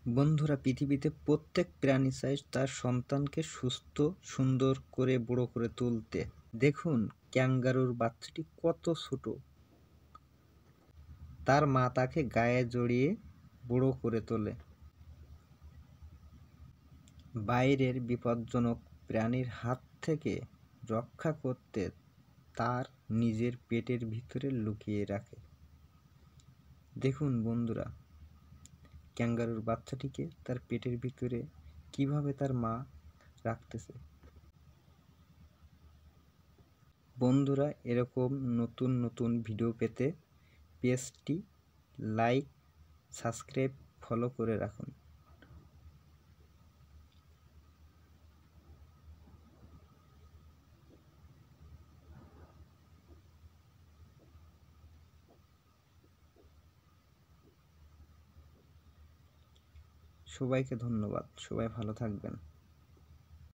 বন্ধুরা, পৃথিবীতে প্রত্যেক প্রাণী চায় তার সন্তানকে সুস্থ সুন্দর করে বড় করে তুলতে। দেখুন ক্যাঙ্গারুর বাচ্চাটি কত ছোট, তার মা তাকে গায়ে জড়িয়ে বড় করে তোলে। বাইরের বিপজ্জনক প্রাণীর হাত থেকে রক্ষা করতে তার নিজের পেটের ভিতরে লুকিয়ে রাখে। দেখুন বন্ধুরা, ক্যাঙ্গারুর বাচ্চাটিকে তার পেটের ভিতরে কিভাবে তার মা রাখতেছে। বন্ধুরা, এরকম নতুন নতুন ভিডিও পেতে পেজটি লাইক, সাবস্ক্রাইব, ফলো করে রাখুন। সবাইকে ধন্যবাদ। সবাই ভালো থাকবেন।